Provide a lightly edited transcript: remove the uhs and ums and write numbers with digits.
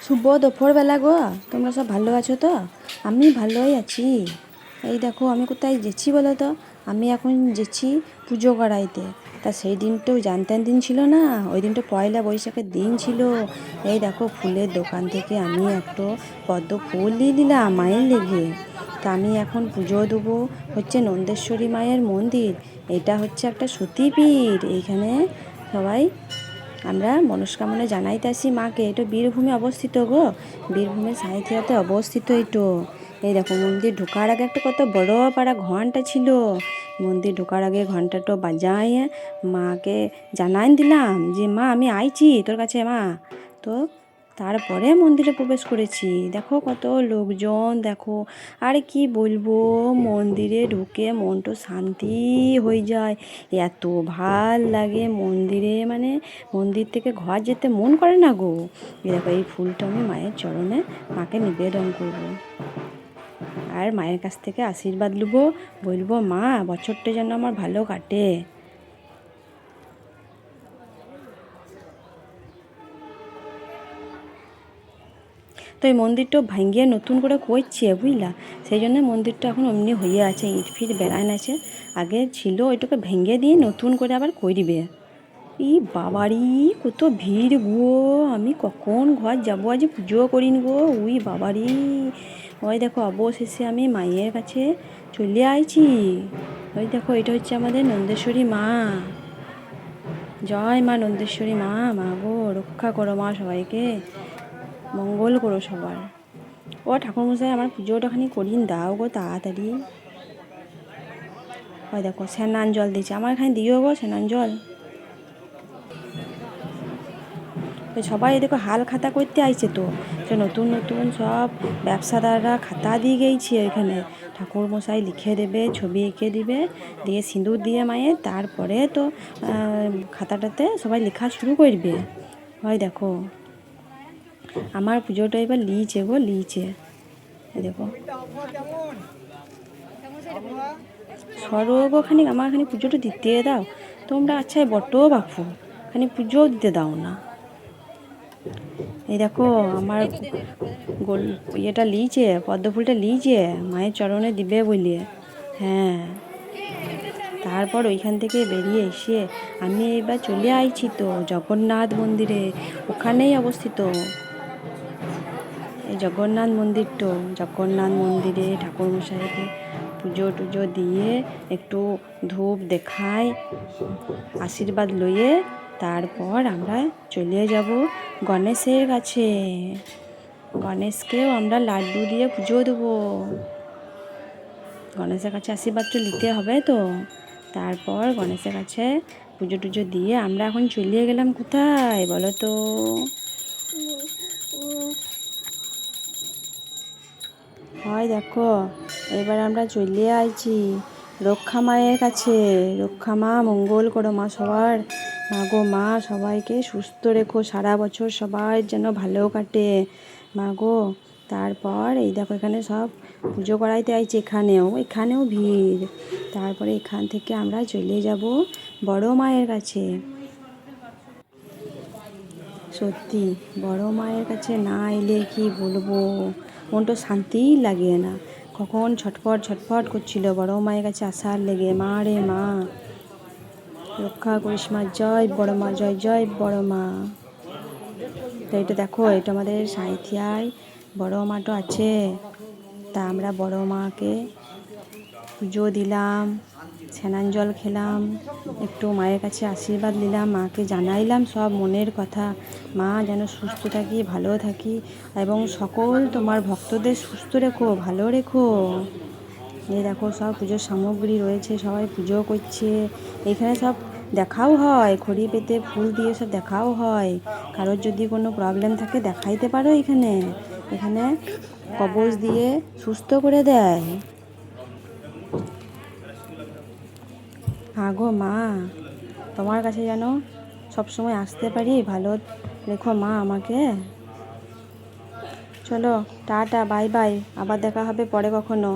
শুভ দুপুরবেলা গো। তোমরা সব ভালো আছো তো? আমি ভালোই আছি। এই দেখো আমি কোথায় গেছি বলো তো? আমি এখন গেছি পুজো করাইতে। তা সেই দিনটাও জানতেন দিন ছিল না, ওই দিনটা পয়লা বৈশাখের দিন ছিল। এই দেখো ফুলের দোকান থেকে আমি একটা পদ্ম ফুল নিয়ে নিলাম মায়ের লেগে। তা আমি এখন পুজো দেবো হচ্ছে নন্দেশ্বরী মায়ের মন্দির। এটা হচ্ছে একটা সতীপীঠ। এইখানে সবাই আমরা মনস্কামনা জানাইতে আসি মাকে। এটা বীরভূমে অবস্থিত গো, বীরভূমের সাঁইথিয়াতে অবস্থিত এইটো। এই দেখো মন্দির ঢোকার আগে একটা কত বড় পাড়া ঘন্টা ছিল। মন্দির ঢোকার আগে ঘন্টাটা বাজায় মাকে জানাই দিলাম যে মা আমি আইছি তোর কাছে মা। তো তারপরে মন্দিরে প্রবেশ করেছি। দেখো কত লোকজন, দেখো আর কি বলবো, মন্দিরে ঢুকে মনটা শান্তি হয়ে যায়। এত ভাল লাগে মন্দিরে, মানে মন্দির থেকে ঘর যেতে মন করে না গো। দেখো এই ফুলটা আমি মায়ের চরণে মাকে নিবেদন করবো, আর মায়ের কাছ থেকে আশীর্বাদ নেবো। বলবো মা বছরটা যেন আমার ভালো কাটে। তো এই মন্দিরটা ভাঙ্গিয়ে নতুন করে করছে বুঝলা, সেই জন্য মন্দিরটা এখন অমনি হয়ে আছে, ইট ফিট বেড়ান আছে। আগে ছিল ওইটাকে ভেঙে দিয়ে নতুন করে আবার করবে। ই বাবারি কত ভিড় গো, আমি কখন ঘর যাবো, আজ পুজো করিন গো। উই বাবারি, ওই দেখো অবশেষে আমি মায়ের কাছে চলে আইছি। ওই দেখো এটা হচ্ছে আমাদের নন্দেশ্বরী মা। জয় মা নন্দেশ্বরী মা। মা গো রক্ষা করো মা, সবাইকে মঙ্গল করো সবার। ও ঠাকুরমশাই আমার পুজোটা খানি করিন দাও গো তাড়াতাড়ি। ওই দেখো স্নান জল দিচ্ছে, আমার এখানে দিও গো স্নান জল। তো সবাই দেখো হাল খাতা করতে আইছে, তো সে নতুন নতুন সব ব্যবসাদাররা খাতা দিয়ে গেছে এখানে। ঠাকুরমশাই লিখে দেবে, ছবি এঁকে দিবে, দিয়ে সিঁদুর দিয়ে মায়ের, তারপরে তো খাতাটাতে সবাই লেখা শুরু করবে। হয় দেখো আমার পুজোটা এবার লিয়েছে গো, লিয়েছে। দেখো সরব খানিক আমার খানি পুজোটা দিতে দাও তোমরা। আচ্ছা বটো বাপু খানি পুজোও দিতে দাও না। এই দেখো আমার গোল ইয়েটা লিয়েছে, পদ্ম ফুলটা লিয়েছে মায়ের চরণে দিবে বলে। হ্যাঁ, তারপর ওইখান থেকে বেরিয়ে এসে আমি এবার চলে আইছি তো জগন্নাথ মন্দিরে, ওখানেই অবস্থিত এই জগন্নাথ মন্দিরটা। জগন্নাথ মন্দিরে ঠাকুরমশাইকে পুজো টুজো দিয়ে একটু ধূপ দেখায়, আশীর্বাদ লইয়ে তারপর আমরা চলে যাব গণেশের কাছে। গণেশকেও আমরা লাড্ডু দিয়ে পুজো দেবো। গণেশের কাছে আশীর্বাদ তো নিতে হবে তো। তারপর গণেশের কাছে পুজো টুজো দিয়ে আমরা এখন চলে গেলাম কোথায় বলো তো? হয় দেখো এবার আমরা চলে আইছি রক্ষা মায়ের কাছে। রক্ষা মা মঙ্গল করো মা সবার। মা গো মা সবাইকে সুস্থ রেখো, সারা বছর সবার যেন ভালো কাটে মা গো। তারপর এই দেখো এখানে সব পুজো করাইতে আইছে, এখানেও ভিড়। তারপরে এখান থেকে আমরা চলে যাব বড় মায়ের কাছে। সত্যি বড় মায়ের কাছে না এলে কি বলবো, মনটা শান্তিই লাগে না। কখন ছটফট ছটফট করছিল বড় মায়ের কাছে আসার লেগে। মা রে মা রক্ষা করিস মা, জয় বড় মা, জয় জয় বড় মা। তো এটা দেখো এটা আমাদের সাঁইথিয়ায় বড় মাটা আছে। তা আমরা বড় মাকে পুজো দিলাম, স্নান জল খেলাম, একটু মায়ের কাছে আশীর্বাদ নিলাম, মাকে জানাইলাম সব মনের কথা। মা যেন সুস্থ থাকি, ভালো থাকি, এবং সকল তোমার ভক্তদের সুস্থ রেখো, ভালো রেখো। এই দেখো সব পুজোর সামগ্রী রয়েছে, সবাই পুজো করছে। এখানে সব দেখাও হয়, খড়ি পেতে ফুল দিয়ে সব দেখাও হয়। কারোর যদি কোনো প্রবলেম থাকে দেখাইতে পারো এখানে। এখানে কবজ দিয়ে সুস্থ করে দেয়। গো মা তোমার কাছে যেন সবসময় আসতে পারি, ভালো রেখো মা আমাকে। চলো টাটা বাই বাই, আবার দেখা হবে পরে কখনো।